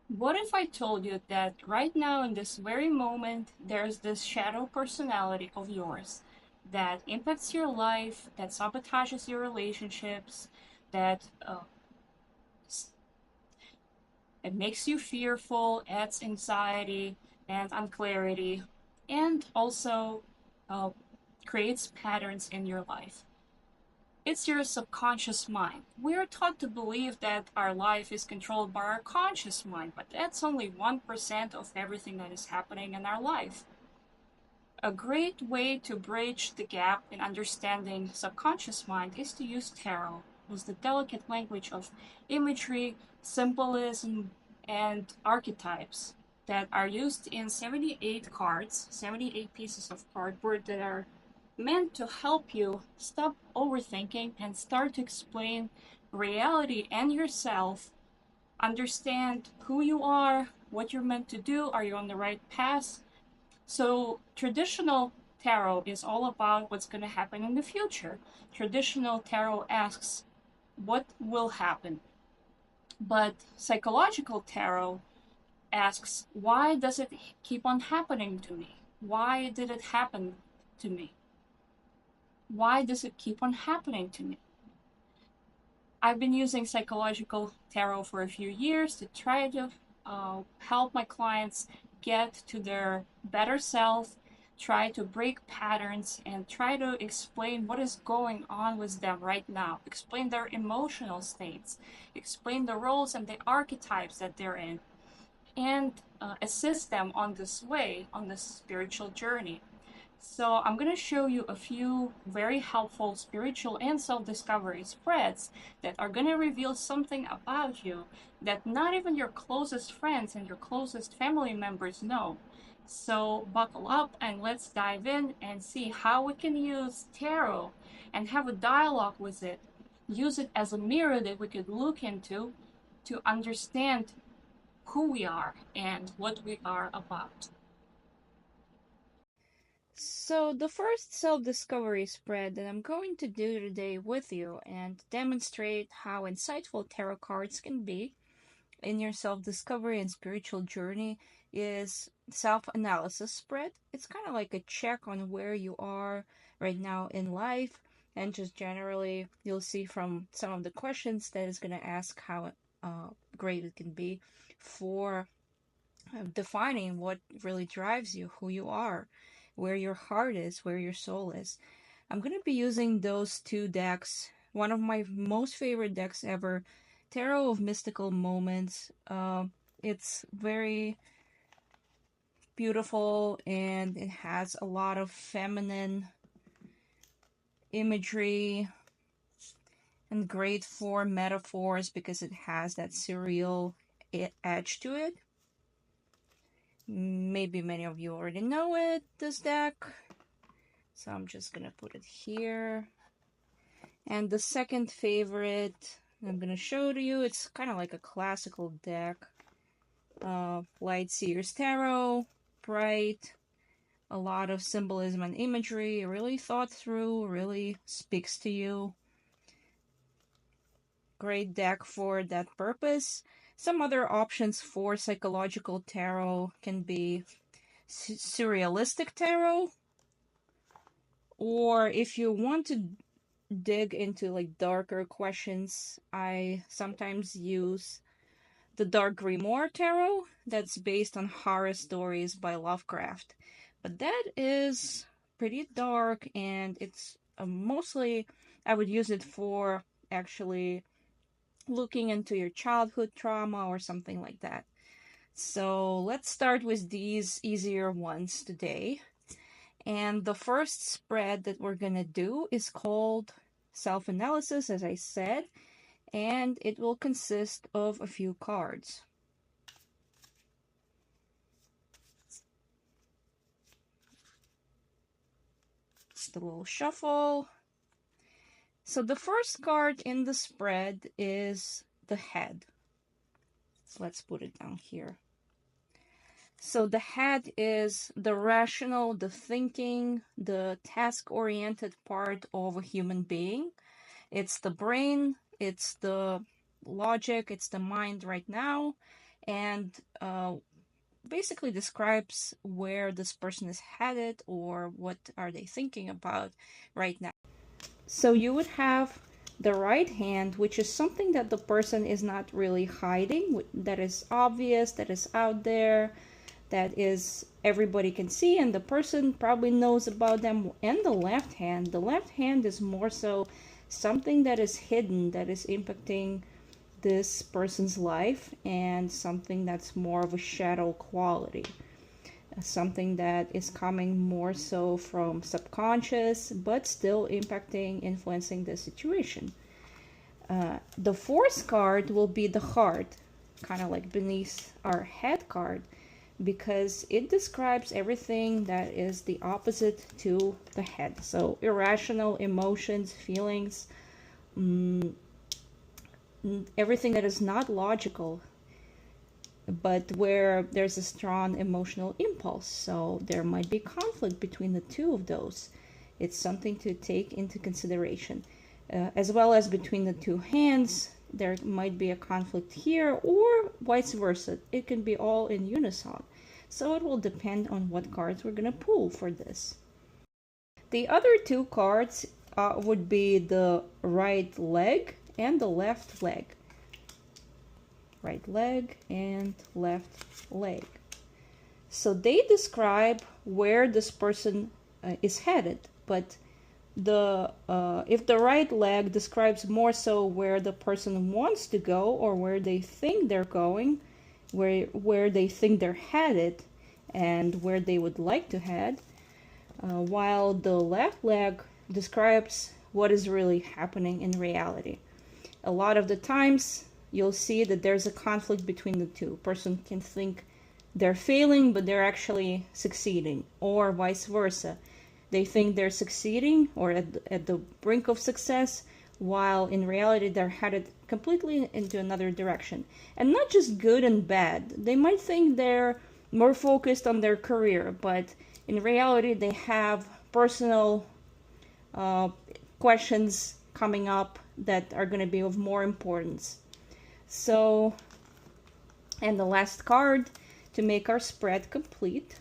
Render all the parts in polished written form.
What if I told you that right now, in this very moment, there's this shadow personality of yours that impacts your life, that sabotages your relationships, that it makes you fearful, adds anxiety and unclarity, and also uh, creates patterns in your life? It's your subconscious mind. We're taught to believe that our life is controlled by our conscious mind, but that's only 1% of everything that is happening in our life. A great way to bridge the gap in understanding subconscious mind is to use tarot, use the delicate language of imagery, symbolism, and archetypes that are used in 78 cards, 78 pieces of cardboard that are meant to help you stop overthinking and start to explain reality and yourself, understand who you are, what you're meant to do, are you on the right path. So traditional tarot is all about what's going to happen in the future. Traditional tarot asks what will happen, but psychological tarot asks why does it keep on happening to me? Why did it happen to me? Why does it keep on happening to me? I've been using psychological tarot for a few years to try to help my clients get to their better self, try to break patterns, and try to explain what is going on with them right now, explain their emotional states, explain the roles and the archetypes that they're in, and assist them on this way, on this spiritual journey. So I'm going to show you a few very helpful spiritual and self-discovery spreads that are going to reveal something about you that not even your closest friends and your closest family members know. So buckle up and let's dive in and see how we can use tarot and have a dialogue with it. Use it as a mirror that we could look into to understand who we are and what we are about. So, the first self discovery spread that I'm going to do today with you and demonstrate how insightful tarot cards can be in your self discovery and spiritual journey is self analysis spread. It's kind of like a check on where you are right now in life, and just generally, you'll see from some of the questions that is going to ask how great it can be for defining what really drives you, who you are, where your heart is, where your soul is. I'm going to be using those two decks, one of my most favorite decks ever, Tarot of Mystical Moments. It's very beautiful and it has a lot of feminine imagery and great for metaphors because it has that surreal edge to it. Maybe many of you already know it, this deck. So I'm just gonna put it here. And the second favorite I'm gonna show to you, it's kind of like a classical deck. Light Seers Tarot, bright, a lot of symbolism and imagery, really thought through, really speaks to you. Great deck for that purpose. Some other options for psychological tarot can be surrealistic tarot, or if you want to dig into like darker questions, I sometimes use the Dark Grimoire Tarot that's based on horror stories by Lovecraft. But that is pretty dark and it's mostly, I would use it for actually looking into your childhood trauma or something like that. So let's start with these easier ones today. And the first spread that we're going to do is called Self Analysis, as I said, and it will consist of a few cards. Just a little shuffle. So the first card in the spread is the head. Let's put it down here. So the head is the rational, the thinking, the task-oriented part of a human being. It's the brain, it's the logic, it's the mind right now, and basically describes where this person is headed or what are they thinking about right now. So you would have the right hand, which is something that the person is not really hiding, that is obvious, that is out there, that is everybody can see, and the person probably knows about them. And the left hand is more so something that is hidden, that is impacting this person's life, and something that's more of a shadow quality, something that is coming more so from subconscious but still impacting, influencing the situation. The fourth card will be the heart, kind of like beneath our head card, because it describes everything that is the opposite to the head. So irrational emotions, feelings, everything that is not logical, but where there's a strong emotional impulse. So there might be conflict between the two of those. It's something to take into consideration. As well as between the two hands, there might be a conflict here, or vice versa. It can be all in unison. So it will depend on what cards we're going to pull for this. The other two cards would be the right leg and the left leg. Right leg and left leg. So they describe where this person is headed, but if the right leg describes more so where the person wants to go or where they think they're going, where they think they're headed, and where they would like to head, while the left leg describes what is really happening in reality. A lot of the times you'll see that there's a conflict between the two. Person can think they're failing, but they're actually succeeding, or vice versa. They think they're succeeding or at the brink of success, while in reality they're headed completely into another direction. And not just good and bad. They might think they're more focused on their career, but in reality they have personal questions coming up that are going to be of more importance. So, and the last card to make our spread complete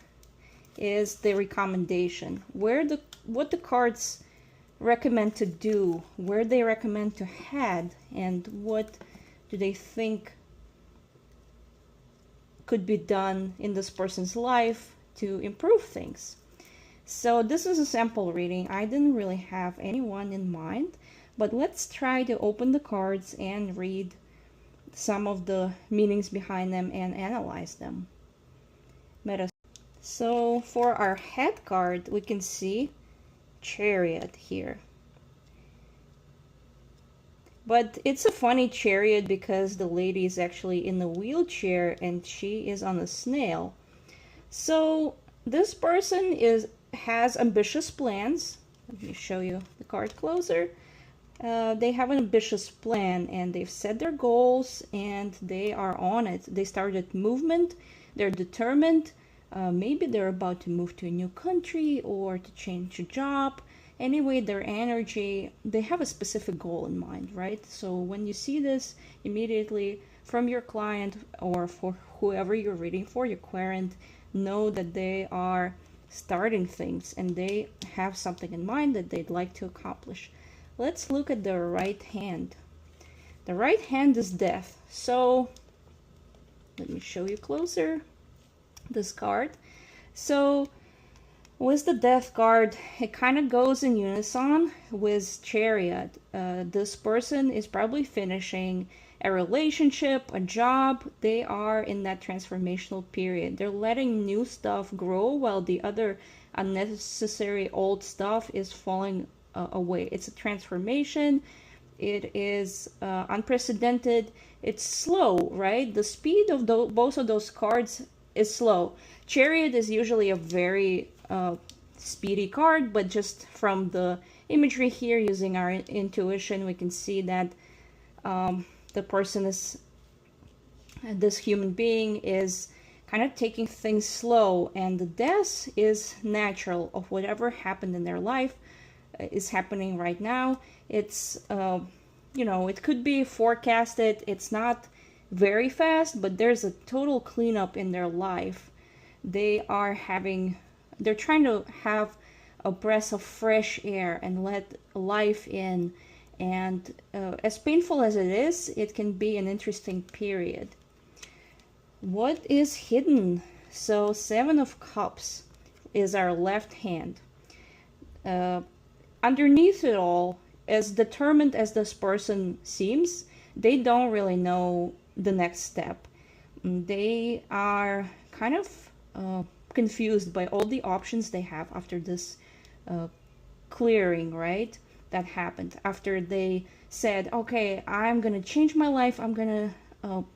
is the recommendation, what the cards recommend to do, where they recommend to head, and what do they think could be done in this person's life to improve things. So this is a sample reading. I didn't really have anyone in mind, but let's try to open the cards and read some of the meanings behind them and analyze them. So for our head card, we can see Chariot here. But it's a funny chariot because the lady is actually in a wheelchair and she is on a snail. So this person has ambitious plans. Let me show you the card closer. They have an ambitious plan and they've set their goals and they are on it. They started movement. They're determined. Maybe they're about to move to a new country or to change a job. Anyway, their energy, they have a specific goal in mind, right? So when you see this immediately from your client or for whoever you're reading for, your querent, know that they are starting things and they have something in mind that they'd like to accomplish. Let's look at the right hand. The right hand is death. So let me show you closer this card. So with the death card, it kind of goes in unison with Chariot. This person is probably finishing a relationship, a job. They are in that transformational period. They're letting new stuff grow while the other unnecessary old stuff is falling away. It's a transformation. It is unprecedented. It's slow, right? The speed of both of those cards is slow. Chariot is usually a very speedy card, but just from the imagery here, using our intuition, we can see that the person is, this human being is kind of taking things slow, and the death is natural of whatever happened in their life is happening right now. It's it could be forecasted. It's not very fast, but there's a total cleanup in their life. They're trying to have a breath of fresh air and let life in. And as painful as it is, it can be an interesting period. What is hidden? So, Seven of Cups is our left hand. Uh, Underneath it all, as determined as this person seems, they don't really know the next step. They are kind of confused by all the options they have after this uh, clearing, right? That happened after they said, okay, I'm gonna change my life, I'm gonna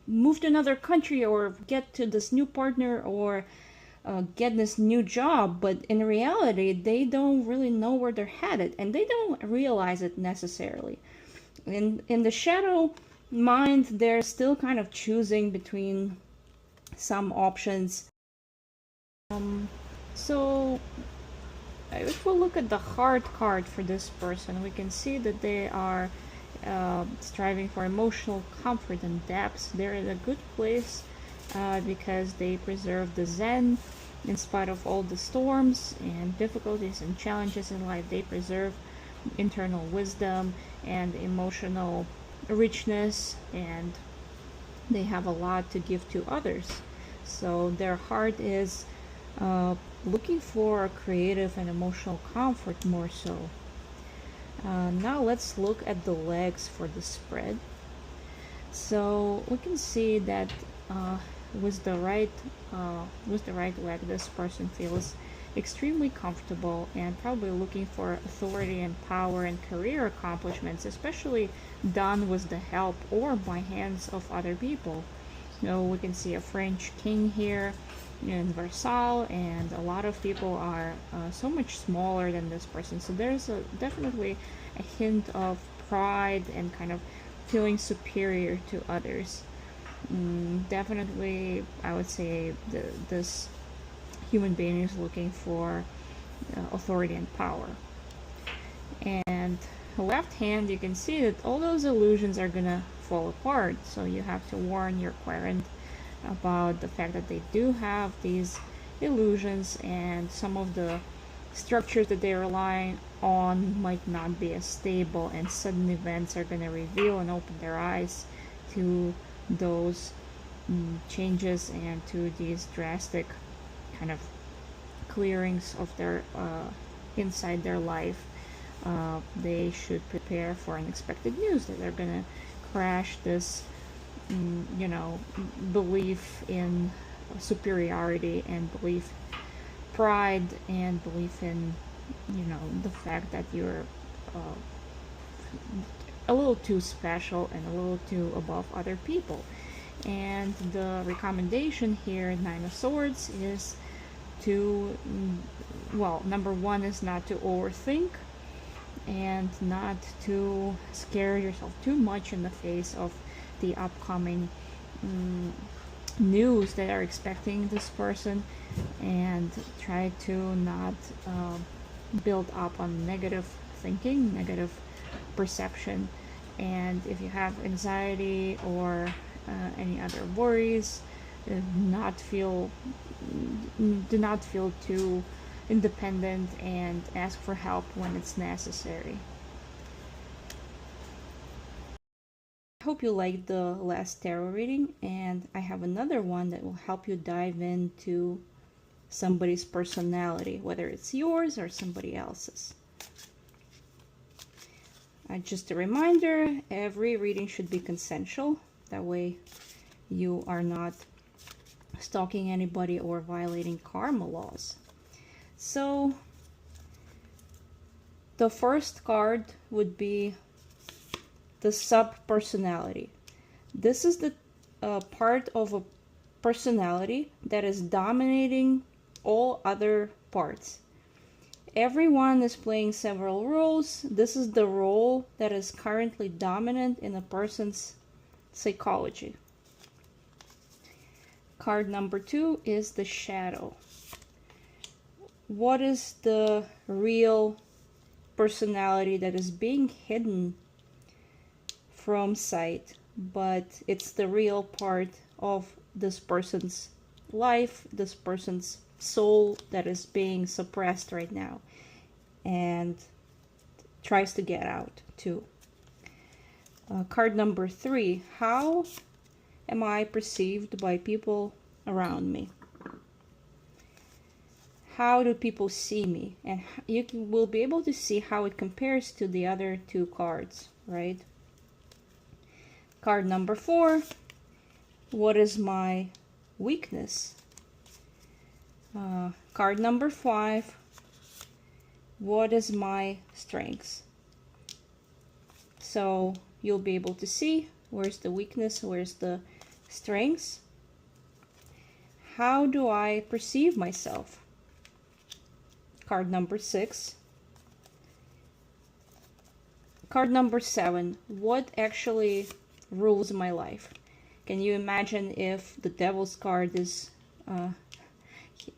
move to another country or get to this new partner or get this new job, but in reality they don't really know where they're headed and they don't realize it necessarily. In the shadow mind, they're still kind of choosing between some options. So if we look at the heart card for this person, we can see that they are striving for emotional comfort and depth. They're in a good place because they preserve the zen in spite of all the storms and difficulties and challenges in life. They preserve internal wisdom and emotional richness, and they have a lot to give to others. So their heart is looking for creative and emotional comfort more so. Now let's look at the legs for the spread. So we can see that with the right leg, this person feels extremely comfortable and probably looking for authority and power and career accomplishments, especially done with the help or by hands of other people. So we can see a French king here in Versailles, and a lot of people are so much smaller than this person. So there's definitely a hint of pride and kind of feeling superior to others. Definitely, I would say this human being is looking for authority and power. And left hand, you can see that all those illusions are gonna fall apart. So you have to warn your querent about the fact that they do have these illusions, and some of the structures that they rely on might not be as stable, and sudden events are going to reveal and open their eyes to those changes and to these drastic kind of clearings of their inside their life. They should prepare for unexpected news that they're going to crash this belief in superiority and belief, pride, and belief in, the fact that you're a little too special and a little too above other people. And the recommendation here, Nine of Swords, is to, well, number one is not to overthink and not to scare yourself too much in the face of the upcoming news that are expecting this person, and try to not build up on negative thinking, negative perception. And if you have anxiety or any other worries, do not feel too independent, and ask for help when it's necessary. I hope you liked the last tarot reading, and I have another one that will help you dive into somebody's personality, whether it's yours or somebody else's. Just a reminder, every reading should be consensual. That way you are not stalking anybody or violating karma laws. So the first card would be the sub-personality. This is the part of a personality that is dominating all other parts. Everyone is playing several roles. This is the role that is currently dominant in a person's psychology. Card number 2 is the shadow. What is the real personality that is being hidden from sight but it's the real part of this person's life, this person's soul that is being suppressed right now and tries to get out too. Card number 3, how am I perceived by people around me? How do people see me? And you will be able to see how it compares to the other 2 cards, right? Card number 4, what is my weakness? Card number 5, what is my strengths? So you'll be able to see where's the weakness, where's the strengths. How do I perceive myself? Card number 6. Card number 7, what actually rules my life? Can you imagine if the Devil's card is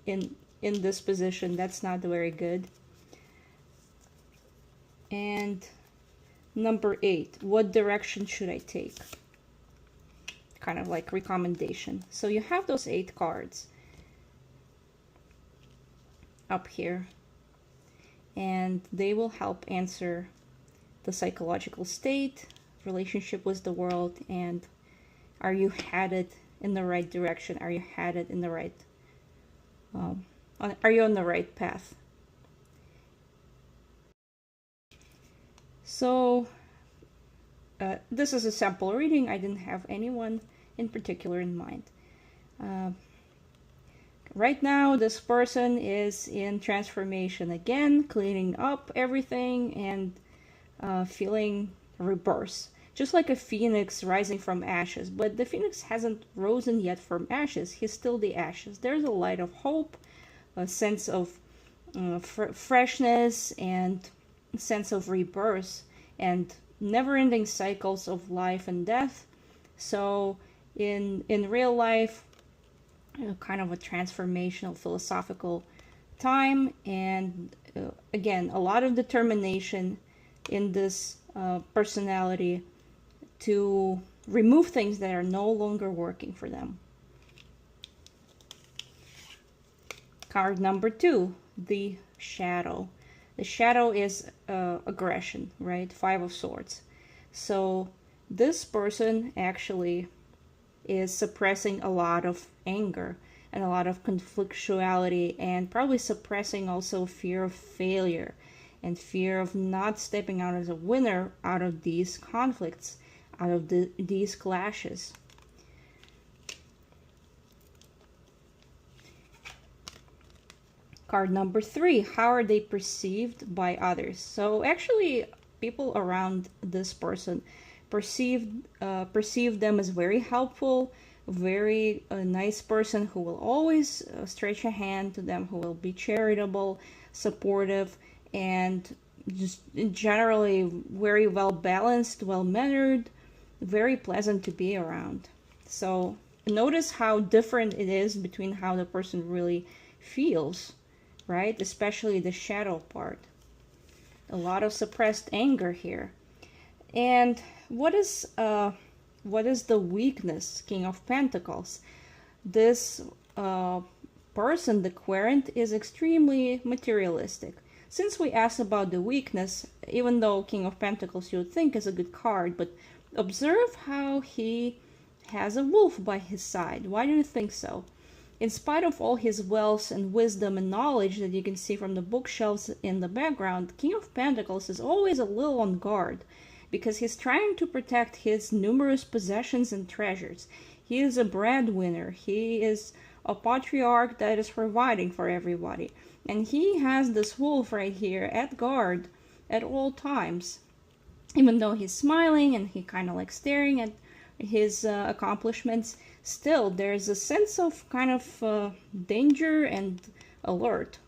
in this position? That's not very good. And number 8, what direction should I take? Kind of like recommendation. So you have those 8 cards up here, and they will help answer the psychological state, relationship with the world, and are you headed in the right direction? Are you headed in the right are you on the right path? So this is a sample reading. I didn't have anyone in particular in mind. Right now, this person is in transformation again, cleaning up everything and feeling rebirth. Just like a phoenix rising from ashes. But the phoenix hasn't risen yet from ashes. He's still the ashes. There's a light of hope, a sense of freshness, and a sense of rebirth, and never-ending cycles of life and death. So in real life, kind of a transformational philosophical time, and again, a lot of determination in this personality to remove things that are no longer working for them. Card number 2, the shadow. The shadow is aggression, right? 5 of Swords. So this person actually is suppressing a lot of anger and a lot of conflictuality, and probably suppressing also fear of failure and fear of not stepping out as a winner out of these conflicts, out of these clashes. Card number 3, how are they perceived by others? So actually, people around this person perceive them as very helpful, very nice person who will always stretch a hand to them, who will be charitable, supportive, and just generally very well balanced, well mannered, very pleasant to be around. So notice how different it is between how the person really feels, right? Especially the shadow part. A lot of suppressed anger here. And what is the weakness? King of Pentacles. This person, the querent, is extremely materialistic. Since we asked about the weakness, even though King of Pentacles you would think is a good card, but observe how he has a wolf by his side. Why do you think so? In spite of all his wealth and wisdom and knowledge that you can see from the bookshelves in the background, King of Pentacles is always a little on guard, because he's trying to protect his numerous possessions and treasures. He is a breadwinner. He is a patriarch that is providing for everybody. And he has this wolf right here at guard at all times. Even though he's smiling and he kind of like staring at his accomplishments, still there's a sense of kind of danger and alert.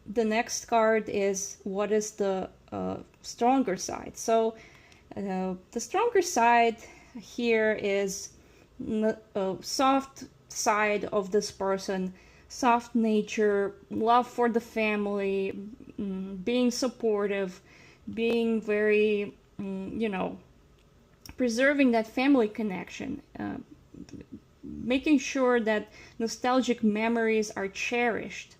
The next card is what is the stronger side. So the stronger side here is soft side of this person, soft nature, love for the family, being supportive, being very, you know, preserving that family connection, making sure that nostalgic memories are cherished.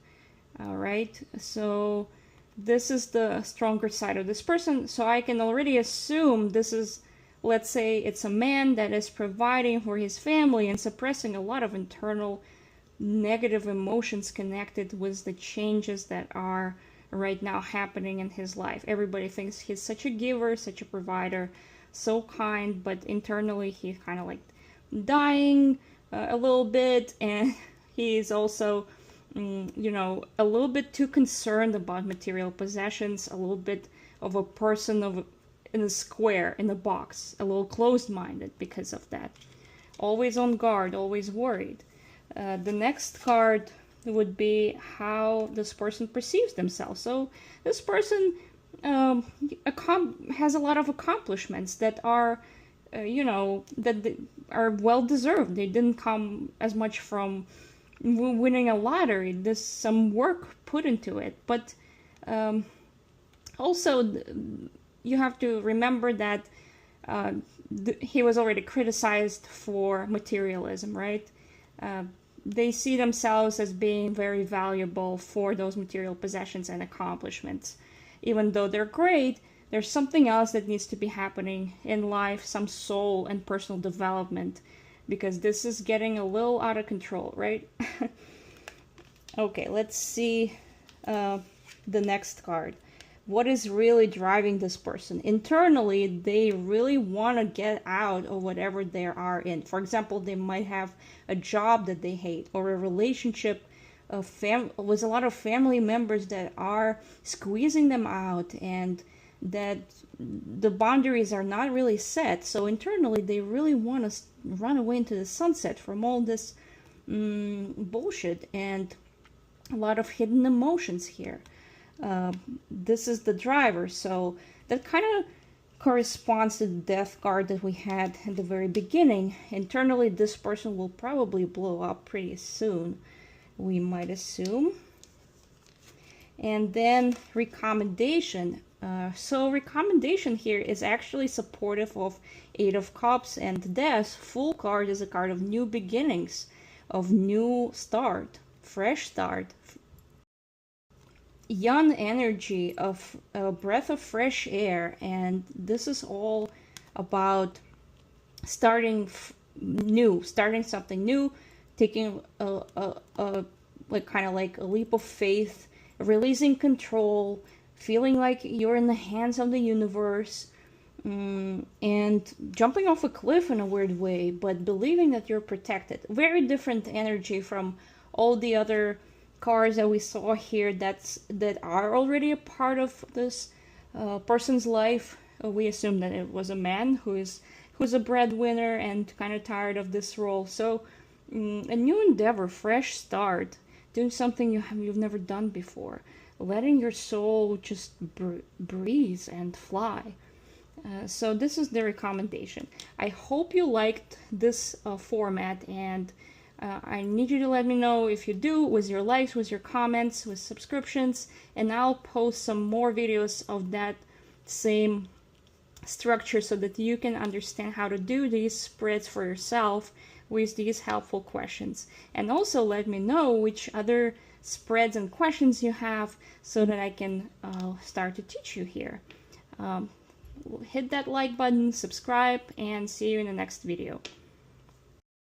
All right, so this is the stronger side of this person. So I can already assume this is, let's say it's a man that is providing for his family and suppressing a lot of internal negative emotions connected with the changes that are right now happening in his life. Everybody thinks he's such a giver, such a provider, so kind, but internally he's kind of like dying a little bit, and he's also, you know, a little bit too concerned about material possessions, a little bit of a person of in a square, in a box, a little closed-minded because of that. Always on guard, always worried. The next card would be how this person perceives themselves. So this person has a lot of accomplishments that are, you know, that are well deserved. They didn't come as much from winning a lottery. There's some work put into it, but also you have to remember that he was already criticized for materialism, right? They see themselves as being very valuable for those material possessions and accomplishments. Even though they're great, there's something else that needs to be happening in life, some soul and personal development, because this is getting a little out of control, right? Okay, let's see the next card. What is really driving this person? Internally, they really want to get out of whatever they are in. For example, they might have a job that they hate, or a relationship with a lot of family members that are squeezing them out, and that the boundaries are not really set. So internally, they really want to run away into the sunset from all this bullshit, and a lot of hidden emotions here. This is the driver, so that kind of corresponds to the death card that we had at the very beginning. Internally, this person will probably blow up pretty soon, we might assume. And then recommendation. So recommendation here is actually supportive of Eight of Cups and Death. Full card is a card of new beginnings, of new start, fresh start, young energy, of a breath of fresh air. And this is all about starting new, starting something new, taking a like kind of like a leap of faith, releasing control, feeling like you're in the hands of the universe, and jumping off a cliff in a weird way, but believing that you're protected. Very different energy from all the other cards that we saw here that are already a part of this person's life. We assume that it was a man who's a breadwinner and kind of tired of this role. So a new endeavor, fresh start, doing something you've never done before, letting your soul just breathe and fly. So this is the recommendation. I hope you liked this format, and I need you to let me know if you do, with your likes, with your comments, with subscriptions, and I'll post some more videos of that same structure so that you can understand how to do these spreads for yourself with these helpful questions. And also let me know which other spreads and questions you have so that I can start to teach you here. Hit that like button, subscribe, and see you in the next video.